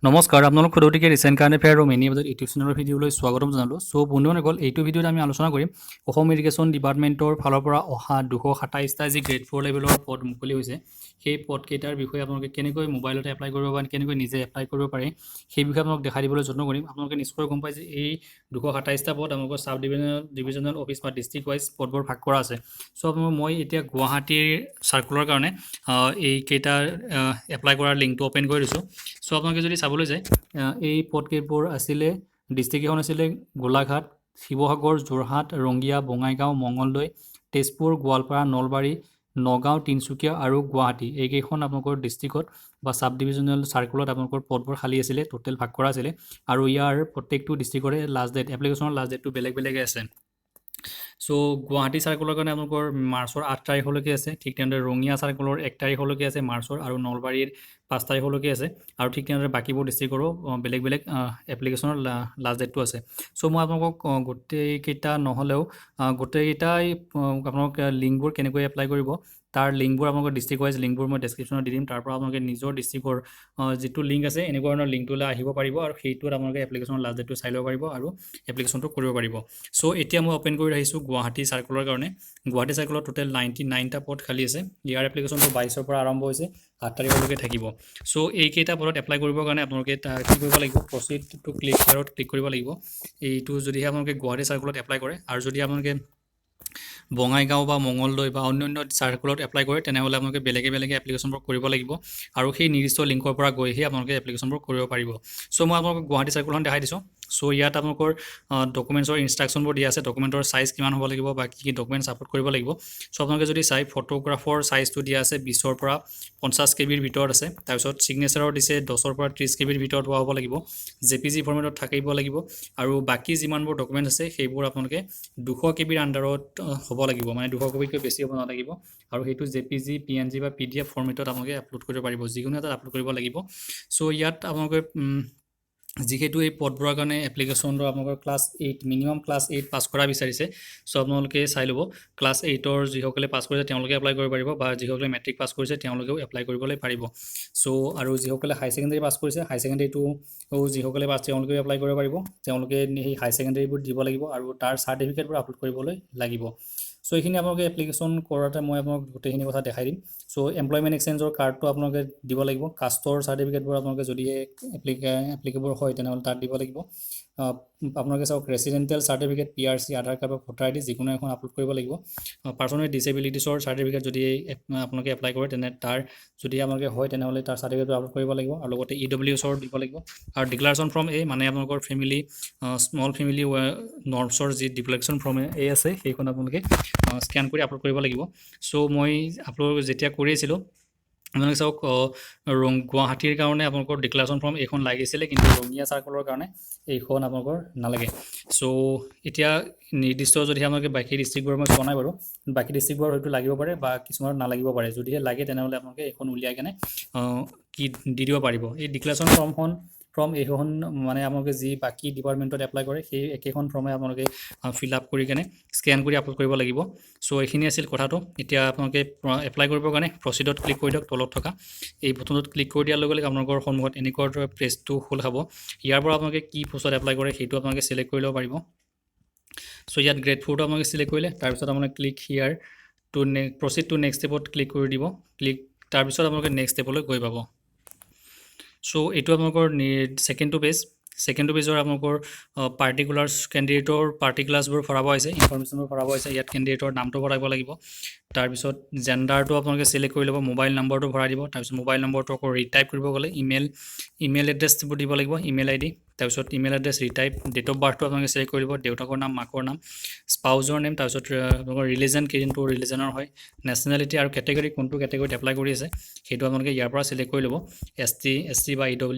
নমস্কাৰ আপোনালোক সদৌতিকে recent current affair আৰু মেনি বজাত ইউটিউব চেনেলৰ ভিডিঅ'লৈ স্বাগতম জনালোঁ। চ' বন্ধুসকল, এইটো ভিডিঅ'ত আমি আলোচনা কৰিম অসম ইৰিগেশ্যন ডিপাৰ্টমেণ্টৰ ফালৰ পৰা অহা 227টা যি গ্ৰেড 4 লেভেলৰ পদ মুকলি হৈছে, সেই পদকেইটাৰ বিষয়ে আপোনালোকে কেনেকৈ মোবাইলতে এপ্লাই কৰিব পাৰে, কেনেকৈ নিজে এপ্লাই কৰিব পাৰে, সেই বিষয়ে আপোনালোক দেখাই দিবলৈ যত্ন কৰিম। আপোনালোকে নিশ্চয় গম পায় যে এই 227টা পদ আপোনালোকৰ চাব ডিভিজনেল অফিচ বা ডিষ্ট্ৰিক্ট ৱাইজ পদবোৰ ভাগ কৰা আছে। চ' মই এতিয়া গুৱাহাটীৰ চাৰ্কুলৰ কাৰণে এইকেইটাৰ এপ্লাই কৰাৰ লিংকটো অ'পেন কৰি দিছোঁ। চ' আপোনালোকে যদি চাবলৈ যায়, এই পদকেইবোৰ আছিলে, ডিষ্ট্ৰিক্টকেইখন আছিলে গোলাঘাট, শিৱসাগৰ, যোৰহাট, ৰঙিয়া, বঙাইগাঁও, মঙলদৈ, তেজপুৰ, গোৱালপাৰা, নলবাৰী, নগাঁও, তিনিচুকীয়া আৰু গুৱাহাটী। এইকেইখন আপোনালোকৰ ডিষ্ট্ৰিক্টত বা চাব ডিভিজনেল চাৰ্কুলত আপোনালোকৰ পদবোৰ খালী আছিলে, টোটেল ভাগ কৰা আছিলে। আৰু ইয়াৰ প্ৰত্যেকটো ডিষ্ট্ৰিক্টৰে লাষ্ট ডেট, এপ্লিকেশ্যনৰ লাষ্ট ডেটটো বেলেগ বেলেগে আছে। চ' গুৱাহাটী চাৰ্কুলৰ কাৰণে আপোনালোকৰ মাৰ্চৰ 8 তাৰিখলৈকে আছে। ঠিক তেনেদৰে ৰঙিয়া চাৰ্কুলৰ 1 তাৰিখলৈকে আছে মাৰ্চৰ, আৰু নলবাৰীৰ 5 তাৰিখলৈকে আছে। আৰু ঠিক তেনেদৰে বাকীবোৰ ডিষ্ট্ৰিক্টৰো বেলেগ বেলেগ এপ্লিকেশ্যনৰ লাষ্ট ডেটটো আছে। চ' মই আপোনালোকক গোটেইকেইটা নহ'লেও গোটেইকেইটাই আপোনালোক লিংকবোৰ কেনেকৈ এপ্লাই কৰিব, তাৰ লিংকবোৰ আপোনালোকৰ ডিষ্ট্ৰিক্ট ৱাইজ লিংকবোৰ মই ডেছক্ৰিপশ্যনত দি দিম। তাৰ পৰা আপোনালোকে নিজৰ ডিষ্ট্ৰিক্টৰ যিটো লিংক আছে এনেকুৱা ধৰণৰ লিংকটোলৈ আহিব পাৰিব, আৰু সেইটোত আপোনালোকে এপ্লিকেশ্যনৰ লাষ্ট ডেটটো চাই ল'ব পাৰিব আৰু এপ্লিকেশ্যনটো কৰিব পাৰিব। চ' এতিয়া মই অ'পেন কৰি ৰাখিছোঁ গুৱাহাটী চাৰ্কুলৰ কাৰণে। গুৱাহাটী চাৰ্কুলত টোটেল 99টা পদ খালী আছে। ইয়াৰ এপ্লিকেশ্যনটো 22ৰ পৰা আৰম্ভ হৈছে, 8 তাৰিখলৈকে থাকিব। চ' এইকেইটা পদত এপ্লাই কৰিবৰ কাৰণে আপোনালোকে কি কৰিব লাগিব, প্ৰচিড টু ক্লিক হেয়াৰত ক্লিক কৰিব লাগিব। এইটো যদিহে আপোনালোকে গুৱাহাটী চাৰ্কুলত এপ্লাই কৰে, আৰু যদি আপোনালোকে বঙাইগাঁও বা মঙলদৈ বা অন্য চাৰ্কুলত এপ্লাই কৰে, তেনেহ'লে আপোনালোকে বেলেগে বেলেগে এপ্লিকেশ্যনবোৰ কৰিব লাগিব, আৰু সেই নিৰ্দিষ্ট লিংকৰ পৰা গৈহে আপোনালোকে এপ্লিকেশ্যনবোৰ কৰিব পাৰিব। চ' মই আপোনালোকক গুৱাহাটী চাৰ্কুলখন দেখাই দিছোঁ। চ' ইয়াত আপোনালোকৰ ডকুমেণ্টছৰ ইনষ্ট্ৰাকশ্যনবোৰ দিয়া আছে, ডকুমেণ্টৰ চাইজ কিমান হ'ব লাগিব বা কি কি ডকুমেণ্টছ আপলোড কৰিব লাগিব। চ' আপোনালোকে যদি চাই, ফটোগ্ৰাফৰ চাইজটো দিয়া আছে 20ৰ পৰা 50 KBৰ ভিতৰত আছে। তাৰপিছত ছিগনেচাৰৰ দিছে 10ৰ পৰা 30 KBৰ ভিতৰত হোৱা হ'ব লাগিব, JPG ফৰ্মেটত থাকিব লাগিব, আৰু বাকী যিমানবোৰ ডকুমেণ্টছ আছে সেইবোৰ আপোনালোকে 200 KBৰ আণ্ডাৰত হ'ব লাগিব, মানে 200 KBতকৈ বেছি হ'ব নালাগিব। আৰু সেইটো JPG, PNG বা PDF ফৰ্মেটত আপোনালোকে আপলোড কৰিব পাৰিব, যিকোনো এটাত আপলোড কৰিব লাগিব। চ' ইয়াত আপোনালোকে যিহেতু এই পদবোৰৰ কাৰণে এপ্লিকেশ্যনটো আপোনালোকৰ ক্লাছ 8 মিনিমাম ক্লাছ 8 পাছ কৰা বিচাৰিছে। চ' আপোনালোকে চাই ল'ব, ক্লাছ 8ৰ যিসকলে পাছ কৰিছে তেওঁলোকে এপ্লাই কৰিব পাৰিব, বা যিসকলে মেট্ৰিক পাছ কৰিছে তেওঁলোকেও এপ্লাই কৰিবলৈ পাৰিব। চ' আৰু যিসকলে হাই ছেকেণ্ডেৰী পাছ কৰিছে, হাই ছেকেণ্ডেৰীটো যিসকলে পাছ তেওঁলোকেও এপ্লাই কৰিব পাৰিব। তেওঁলোকে সেই হাই ছেকেণ্ডেৰীবোৰ দিব লাগিব, আৰু তাৰ চাৰ্টিফিকেটবোৰ আপলোড কৰিবলৈ লাগিব। চ' এইখিনি আপোনালোকে এপ্লিকেশ্যন কৰোঁতে মই আপোনালোক গোটেইখিনি কথা দেখাই দিম। চ' এমপ্লয়মেণ্ট এক্সচেঞ্জৰ কাৰ্ডটো আপোনালোকে দিব লাগিব, কাষ্টৰ চাৰ্টিফিকেটবোৰ আপোনালোকে যদিহে এপ্লিকেবল হয় তেনেহ'লে তাত দিব লাগিব। আপোনালোকে চাওক, ৰেচিডেণ্টেল চাৰ্টিফিকেট, PRC, আধাৰ কাৰ্ড বা ভোটাৰ ID যিকোনো এখন আপলোড কৰিব লাগিব। পাৰ্চনেল ডিছেবিলিটিছৰ চাৰ্টিফিকেট যদি আপোনালোকে এপ্লাই কৰে, তেনে তাৰ যদি আপোনালোকে হয় তেনেহ'লে তাৰ চাৰ্টিফিকেটটো আপলোড কৰিব লাগিব, আৰু লগতে EWSৰ দিব লাগিব। আৰু ডিক্লাৰেশ্যন ফৰ্ম A, মানে আপোনালোকৰ ফেমিলি স্মল ফেমিলি নৰ্মছৰ যি ডিক্লাৰেশ্যন ফৰ্ম A আছে, সেইখন আপোনালোকে স্কেন কৰি আপলোড কৰিব লাগিব। চ' মই আপলোড যেতিয়া কৰি আছিলোঁ, আপোনালোকে চাওক, গুৱাহাটীৰ কাৰণে আপোনালোকৰ ডিক্লাৰেশ্যন ফৰ্ম এইখন লাগিছিলে, কিন্তু ৰঙিয়া চাৰ্কুলৰ কাৰণে এইখন আপোনালোকৰ নালাগে। চ' এতিয়া নিৰ্দিষ্ট যদিহে আপোনালোকে বাকী ডিষ্ট্ৰিক্টবোৰ মই চোৱা নাই বাৰু, বাকী ডিষ্ট্ৰিক্টবোৰ হয়তো লাগিব পাৰে বা কিছুমানত নালাগিব পাৰে। যদিহে লাগে তেনেহ'লে আপোনালোকে এইখন উলিয়াই কেনে কি দি দিব পাৰিব। এই ডিক্লাৰেশ্যন ফৰ্ম এইখন মানে আপোনালোকে যি বাকী ডিপাৰ্টমেণ্টত এপ্লাই কৰে সেই একেখন ফৰ্মে আপোনালোকে ফিল আপ কৰি কেনে স্কেন কৰি আপলোড কৰিব লাগিব। চ' এইখিনি আছিল কথাটো। এতিয়া আপোনালোকে এপ্লাই কৰিবৰ কাৰণে প্ৰচিডত ক্লিক কৰি দিয়ক, তলত থকা এই বটনটোত ক্লিক কৰি দিয়াৰ লগে লগে আপোনালোকৰ সন্মুখত এনেকুৱা দৰে পেজটো খোল খাব। ইয়াৰ পৰা আপোনালোকে কি পোষ্টত এপ্লাই কৰে সেইটো আপোনালোকে চিলেক্ট কৰি ল'ব পাৰিব। চ' ইয়াত গ্ৰেড 4টো আপোনালোকে চিলেক্ট কৰিলে, তাৰপিছত আপোনালোকে ক্লিক হিয়াৰ টু প্ৰচিড টু নেক্সট ষ্টেপত ক্লিক কৰি দিব। তাৰপিছত আপোনালোকে নেক্সট ষ্টেপলৈ গৈ পাব। চ' এইটো আপোনালোকৰ ছেকেণ্ডটো পেজৰ আপোনালোকৰ পাৰ্টিকুলাৰ্ছ কেণ্ডিডেটৰ পাৰ্টিকুলাৰ্ছবোৰ ভৰাব হৈছে, ইনফৰমেশ্যনবোৰ ভৰাব হৈছে। ইয়াত কেণ্ডিডেটৰ নামটো ভৰাব লাগিব, তাৰপিছত জেণ্ডাৰটো আপোনালোকে চিলেক্ট কৰি ল'ব, মোবাইল নম্বৰটো ভৰাই দিব। তাৰপিছত মোবাইল নম্বৰটো আকৌ ৰিটাইপ কৰিব গ'লে ইমেইল এড্ৰেছবোৰ দিব লাগিব, ইমেইল ID। তাৰপিছত ইমেইল এড্ৰেছ ৰিটাইপ, ডেট অফ বাৰ্থটো আপোনালোকে চিলেক্ট কৰি দিব, দেউতাকৰ নাম, মাকৰ নাম, স্পাউজৰ নেম, তাৰপিছত আপোনালোকৰ ৰিলিজন, কোনটো ৰিলিজনৰ হয়, নেশ্যনেলিটি আৰু কেটেগৰী, কোনটো কেটেগৰীত এপ্লাই কৰি আছে সেইটো আপোনালোকে ইয়াৰ পৰা চিলেক্ট কৰি ল'ব। ST বা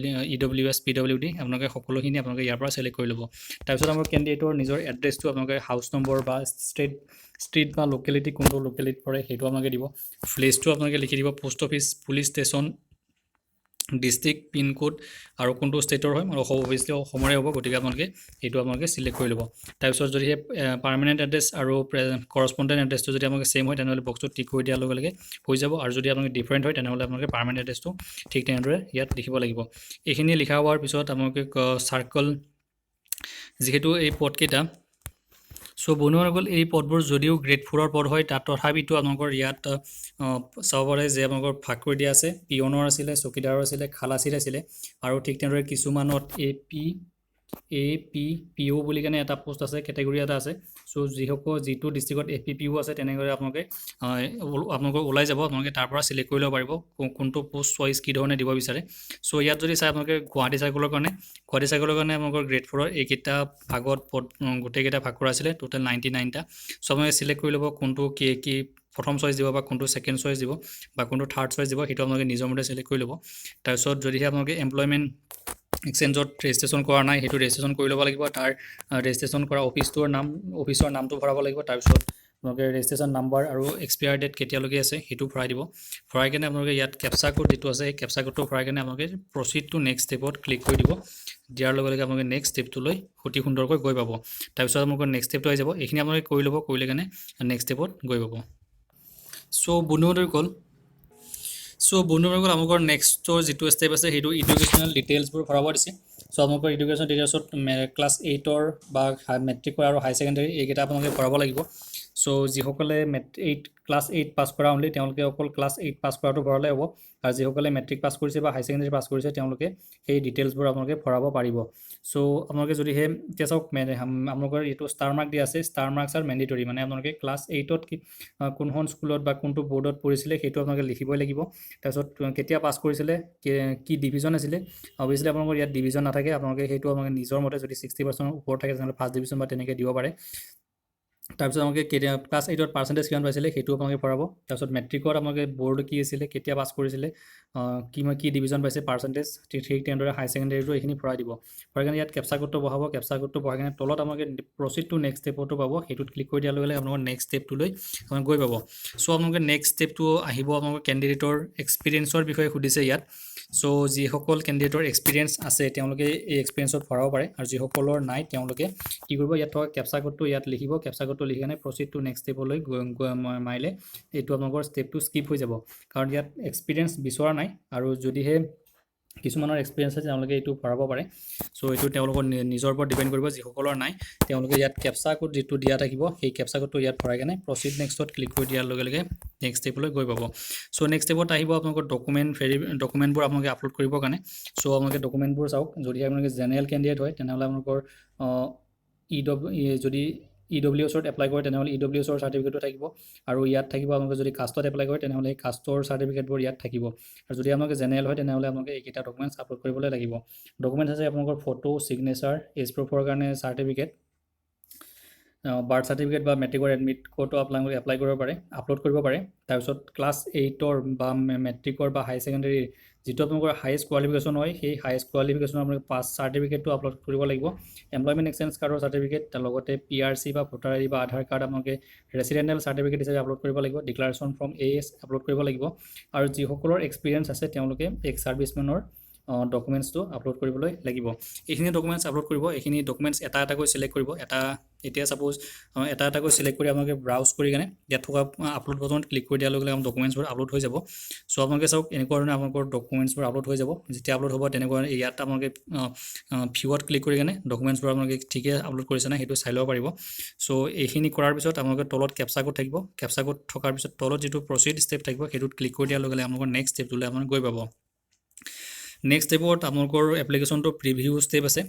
EWS PWD আপোনালোকে সকলোখিনি আপোনালোকে ইয়াৰ পৰা চিলেক্ট কৰি ল'ব। তাৰপিছত আমাৰ কেণ্ডিডেটৰ নিজৰ এড্ৰেছটো আপোনালোকে হাউচ নম্বৰ বা ষ্ট্ৰীট বা লোকেলিটি, কোনটো লোকেলিটি পৰে সেইটো আপোনালোকে দিব। প্লেচটো আপোনালোকে লিখি দিব, post office, police station, district pin code আৰু কোনটো ষ্টেটৰ হয় আৰু অভিয়াছলি অসমৰে হ'ব গতিকে আপোনালোকে এইটো আপোনালোকে চিলেক্ট কৰি ল'ব তাৰপিছত যদি পাৰ্মানেণ্ট এড্ৰেছ আৰু কৰস্পণ্ডেণ্ট এড্ৰেছটো যদি আপোনালোকে ছেইম হয় তেনেহ'লে বক্সটো টিক কৰি দিয়াৰ লগে লগে হৈ যাব আৰু যদি আপোনালোকে ডিফাৰেণ্ট হয় তেনেহ'লে আপোনালোকে পাৰ্মানেণ্ট এড্ৰেছটো ঠিক তেনেদৰে ইয়াত লিখিব লাগিব এইখিনি লিখা হোৱাৰ পিছত আপোনালোকে চাৰ্কল যিহেতু এই পদকেইটা চ' বন্ধুসকল এই পদবোৰ যদিও গ্ৰেড 4ৰ পদ হয় তাত তথাপিতো আপোনালোকৰ ইয়াত চাব পাৰে যে আপোনালোকৰ ভাগ কৰি দিয়া আছে পিয়নৰ আছিলে চকীদাৰৰ আছিলে খালাচীৰ আছিলে আৰু ঠিক তেনেদৰে কিছুমানত এ পি পি অ' বুলি কেনে এটা পোষ্ট আছে কেটেগৰী এটা আছে চ' যিটো ডিষ্ট্ৰিক্টত এ পি পি অ' আছে তেনেকৈ আপোনালোকৰ ওলাই যাব আপোনালোকে তাৰ পৰা চিলেক্ট কৰি ল'ব পাৰিব কোনটো পোষ্ট চইচ কি ধৰণে দিব বিচাৰে চ' ইয়াত যদি চাই আপোনালোকে গুৱাহাটী চাৰ্কলৰ কাৰণে আপোনালোকৰ গ্ৰেড 4ৰ এইকেইটা ভাগত গোটেইকেইটা ভাগ কৰা আছিলে টোটেল 99টা চ' আপোনালোকে চিলেক্ট কৰি ল'ব কোনটো কি প্ৰথম চইচ দিব বা কোনটো ছেকেণ্ড চইচ দিব বা কোনটো থাৰ্ড চইচ দিব সেইটো আপোনালোকে নিজৰ মতে চিলেক্ট কৰি ল'ব তাৰপিছত যদিহে আপোনালোকে এমপ্লয়মেণ্ট এক্সচেঞ্জত ৰেজিষ্ট্ৰেশ্যন কৰা নাই সেইটো ৰেজিষ্ট্ৰেশ্যন কৰি ল'ব লাগিব তাৰ ৰেজিষ্ট্ৰেশ্যন কৰা অফিচৰ নামটো ভৰাব লাগিব তাৰপিছত আপোনালোকে ৰেজিষ্ট্ৰেশ্যন নাম্বাৰ আৰু এক্সপায়াৰ ডেট কেতিয়ালৈকে আছে সেইটো ভৰাই দিব ভৰাই কেনে আপোনালোকে ইয়াত কেপচা কোড যিটো আছে সেই কেপচা কোডটো ভৰাই কেনে আপোনালোকে প্ৰচিড টু নেক্সট ষ্টেপত ক্লিক কৰি দিব দিয়াৰ লগে লগে আপোনালোকে নেক্সট ষ্টেপটোলৈ অতি সুন্দৰকৈ গৈ পাব তাৰপিছত আপোনালোকৰ নেক্সট ষ্টেপটো আহি যাব এইখিনি আপোনালোকে কৰি ল'ব কৰিলে কেনে নেক্সট ষ্টেপত গৈ পাব চ' বন্ধুসকল আপোনালোকৰ নেক্সটৰ যিটো ষ্টেপ আছে সেইটো এডুকেশ্যনেল ডিটেইলছবোৰ ভৰাব দিছে চ' আপোনালোকৰ এডুকেশ্যন ডিটেইলছত ক্লাছ 8ৰ বা মেট্ৰিকৰ আৰু হাই ছেকেণ্ডেৰী এইকেইটা আপোনালোকে ভৰাব লাগিব চ' যিসকলে ক্লাছ 8 পাছ কৰা অনলি তেওঁলোকে অকল ক্লাছ 8 পাছ কৰাটো ভৰালে হ'ব আৰু যিসকলে মেট্ৰিক পাছ কৰিছে বা হাই ছেকেণ্ডেৰী পাছ কৰিছে তেওঁলোকে সেই ডিটেইলছবোৰ আপোনালোকে ভৰাব পাৰিব চ' আপোনালোকে যদিহে এতিয়া চাওক আপোনালোকৰ এইটো ষ্টাৰ মাৰ্ক দিয়া আছে ষ্টাৰ মাৰ্কছ আৰ মেণ্ডিটৰী মানে আপোনালোকে ক্লাছ 8ত কোনখন স্কুলত বা কোনটো বৰ্ডত পঢ়িছিলে সেইটো আপোনালোকে লিখিবই লাগিব তাৰপিছত কেতিয়া পাছ কৰিছিলে কি ডিভিজন আছিলে অভিয়াছলি আপোনালোকৰ ইয়াত ডিভিজন নাথাকে আপোনালোকে সেইটো আপোনালোকে নিজৰ মতে যদি 60% ওপৰত থাকে তেনেহ'লে ফাৰ্ষ্ট ডিভিজন বা তেনেকৈ দিব পাৰে তাৰপিছত আপোনালোকে ক্লাছ 8ত পাৰ্চেণ্টেজ কিমান পাইছিলে সেইটো আপোনালোকে ভৰাব তাৰপিছত মেট্ৰিকত আপোনালোকে বৰ্ড কি আছিলে কেতিয়া পাছ কৰিছিলে কি ডিভিজন পাইছে পাৰ্চেণ্টেজ ঠিক তেনেদৰে হাই ছেকেণ্ডেৰীটো এইখিনি ভৰাই দিব ভৰাই কিনে ইয়াত কেপচা কোডটো বহাব কেপচা কোডটো বহাই কিনে তলত আপোনালোকে প্ৰচিড টু নেক্সট ষ্টেপটো পাব সেইটোত ক্লিক কৰি দিয়াৰ লগে লগে আপোনালোকৰ নেক্সট ষ্টেপটোলৈ আপোনালোকে গৈ পাব চ' আপোনালোকে নেক্সট ষ্টেপটো আহিব আপোনালোকৰ কেণ্ডিডেটৰ এক্সপিৰিয়েঞ্চৰ বিষয়ে সুধিছে ইয়াত চ' যিসকল কেণ্ডিডেটৰ এক্সপিৰিয়েঞ্চ আছে তেওঁলোকে এই এক্সপিৰিয়েঞ্চত ভৰাব পাৰে আৰু যিসকলৰ নাই তেওঁলোকে কি কৰিব ইয়াত থকা কেপচা কোডটো ইয়াত লিখিব কেপচা কোডটো লিখি কেনে প্ৰচিড টু নেক্সট ষ্টেপলৈ মাৰিলে এইটো আপোনালোকৰ ষ্টেপটো স্কিপ হৈ যাব কাৰণ ইয়াত এক্সপিৰিয়েঞ্চ বিচৰা নাই আৰু যদিহে কিছুমানৰ এক্সপিৰিয়েঞ্চ আছে তেওঁলোকে এইটো ভৰাব পাৰে চ' এইটো তেওঁলোকৰ নিজৰ ওপৰত ডিপেণ্ড কৰিব যিসকলৰ নাই তেওঁলোকে ইয়াত কেপচা কোড যিটো দিয়া থাকিব সেই কেপচা কোডটো ইয়াত ভৰাই কেনে প্ৰচিড নেক্সটত ক্লিক কৰি দিয়াৰ লগে লগে নেক্সট ষ্টেপলৈ গৈ পাব চ' নেক্সট ষ্টেপত আহিব আপোনালোকৰ ডকুমেণ্টবোৰ আপোনালোকে আপলোড কৰিবৰ কাৰণে চ' আপোনালোকে ডকুমেণ্টবোৰ চাওক যদি আপোনালোকে জেনেৰেল কেণ্ডিডেট হয় তেনেহ'লে আপোনালোকৰ যদি EWSত এপ্লাই কৰে তেনেহ'লে EWSৰ চাৰ্টিফিকেটটো থাকিব আৰু ইয়াত থাকিব আপোনালোকে যদি কাষ্টত এপ্লাই কৰে তেনেহ'লে এই কাষ্টৰ চাৰ্টিফিকেটবোৰ ইয়াত থাকিব আৰু যদি আপোনালোকে জেনেৰেল হয় তেনেহ'লে আপোনালোকে এইকেইটা ডকুমেণ্টছ আপলোড কৰিবলৈ লাগিব ডকুমেণ্টছ আছে আপোনালোকৰ ফটো ছিগনেচাৰ এজ প্ৰুফৰ কাৰণে চাৰ্টিফিকেট বাৰ্থ চাৰ্টিফিকেট বা মেট্ৰিকৰ এডমিট কোডটো আপোনালোকে এপ্লাই কৰিব পাৰে আপলোড কৰিব পাৰে তাৰপিছত ক্লাছ 8ৰ বা মেট্ৰিকৰ বা হাই ছেকেণ্ডেৰীৰ যিটো আপোনালোকৰ হাইয়েষ্ট কোৱালিফিকেশ্যন হয় সেই হাইয়েষ্ট কোৱালিফিকেশ্যনৰ আপোনালোকে পাছ চাৰ্টিফিকেটটো আপলোড কৰিব লাগিব এমপ্লয়মেণ্ট এক্সচেঞ্জ কাৰ্ডৰ চাৰ্টিফিকেট তাৰ লগতে PRC বা ভোটাৰ ID বা আধাৰ কাৰ্ড আপোনালোকে ৰেচিডেণ্টেল চাৰ্টিফিকেট হিচাপে আপলোড কৰিব লাগিব ডিক্লাৰেশ্যন ফৰ্ম AS আপলোড কৰিব লাগিব আৰু যিসকলৰ এক্সপিৰিয়েঞ্চ আছে তেওঁলোকে এক্স ছাৰ্ভিচমেনৰ ডকুমেণ্টছটো আপলোড কৰিবলৈ লাগিব এইখিনি ডকুমেণ্টছ আপলোড কৰিব এইখিনি ডকুমেণ্টছ এটা এটাকৈ চিলেক্ট কৰিব এতিয়া ছাপ'জ এটা এটাকৈ চিলেক্ট কৰি আপোনালোকে ব্ৰাউজ কৰি কেনে ইয়াত থকা আপলোড বটনত ক্লিক কৰি দিয়াৰ লগে লগে ডকুমেণ্টছবোৰ আপলোড হৈ যাব চ' আপোনালোকে চাওক এনেকুৱা ধৰণে আপোনালোকৰ ডকুমেণ্টছবোৰ আপলোড হৈ যাব যেতিয়া আপলোড হ'ব তেনেকুৱা ইয়াত আপোনালোকে ভিউত ক্লিক কৰি কেনে ডকুমেণ্টছবোৰ আপোনালোকে ঠিকে আপলোড কৰিছে নাই সেইটো চাই ল'ব পাৰিব চ' এইখিনি কৰাৰ পিছত আপোনালোকে তলত কেপচা কোড থাকিব কেপচা কোড থকাৰ পিছত তলত যিটো প্ৰচিড ষ্টেপ থাকিব সেইটোত ক্লিক কৰি দিয়াৰ লগে লগে আপোনালোকৰ নেক্সট ষ্টেপটোলৈ আপোনালোকে গৈ পাব নেক্সট ষ্টেপত আপোনালোকৰ এপ্লিকেশ্যনটো প্ৰিভিউ ষ্টেপ আছে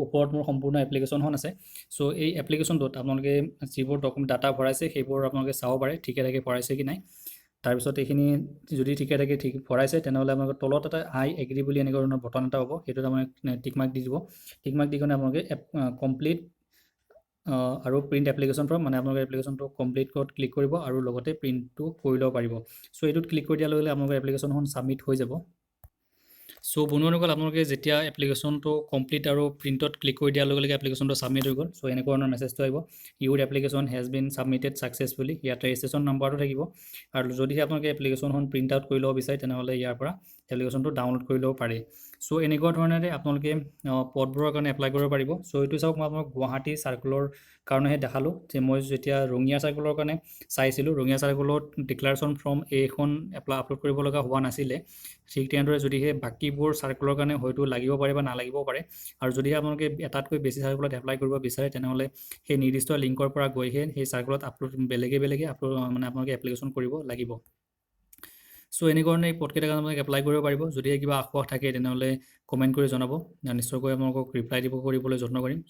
ওপৰত মোৰ সম্পূৰ্ণ এপ্লিকেশ্যনখন আছে চ' এই এপ্লিকেশ্যনটোত আপোনালোকে যিবোৰ ডাটা ভৰাইছে সেইবোৰ আপোনালোকে চাব পাৰে ঠিকে থাকে ভৰাইছে কি নাই তাৰপিছত এইখিনি যদি ঠিকে থাকে ভৰাইছে তেনেহ'লে আপোনালোকৰ তলত এটা আই এগ্ৰি বুলি এনেকুৱা ধৰণৰ বটন এটা হ'ব সেইটোত আপোনালোকে টিক মাৰ্ক দি দিব টিক মাৰ্ক দি কিনে আপোনালোকে কমপ্লিট আৰু প্ৰিণ্ট এপ্লিকেশ্যন ফৰ্ম মানে আপোনালোকৰ এপ্লিকেশ্যনটো কমপ্লিট ক'ত ক্লিক কৰিব আৰু লগতে প্ৰিণ্টটো কৰি ল'ব পাৰিব চ' এইটোত ক্লিক কৰি দিয়াৰ লগে লগে আপোনালোকৰ এপ্লিকেশ্যনখন ছাবমিট হৈ যাব চ' বন্ধুসকল আপোনালোকে যেতিয়া এপ্লিকেশ্যনটো কমপ্লিট আৰু প্ৰিণ্টত ক্লিক কৰি দিয়াৰ লগে লগে এপ্লিকেশ্যনটো ছাবমিট হৈ গ'ল চ' এনেকুৱা ধৰণৰ মেছেজটো আহিব your application has been submitted successfully ইয়াত ৰেজিষ্ট্ৰেশ্যন নম্বৰটো থাকিব আৰু যদিহে আপোনালোকে এপ্লিকেশ্যনখন প্ৰিণ্ট আউট কৰি ল'ব বিচাৰে তেনেহ'লে ইয়াৰ পৰা এপ্লিকেশ্যনটো ডাউনলোড কৰি ল'ব পাৰে চ' এনেকুৱা ধৰণেৰে আপোনালোকে পদবোৰৰ কাৰণে এপ্লাই কৰিব পাৰিব চ' এইটো চাওক মই আপোনাক গুৱাহাটী চাৰ্কুলৰ কাৰণেহে দেখালোঁ যে মই যেতিয়া ৰঙিয়া চাৰ্কুলৰ কাৰণে চাইছিলোঁ ৰঙিয়া চাৰ্কুলত ডিক্লাৰেশ্যন ফৰ্ম এইখন আপলোড কৰিব লগা হোৱা নাছিলে ঠিক তেনেদৰে যদিহে বাকীবোৰ চাৰ্কুলৰ কাৰণে হয়তো লাগিব পাৰে বা নালাগিব পাৰে আৰু যদিহে আপোনালোকে এটাতকৈ বেছি চাৰ্কুলত এপ্লাই কৰিব বিচাৰে তেনেহ'লে সেই নিৰ্দিষ্ট লিংকৰ পৰা গৈহে সেই চাৰ্কুলত আপলোড বেলেগে আপলোড মানে আপোনালোকে এপ্লিকেশ্যন কৰিব লাগিব চ' এনেধৰণে এই পদকেইটাৰ কাৰণে আপোনালোকে এপ্লাই কৰিব পাৰিব যদিহে কিবা আশা থাকে তেনেহ'লে কমেণ্ট কৰি জনাব নিশ্চয়কৈ আপোনালোকক ৰিপ্লাই কৰিবলৈ যত্ন কৰিম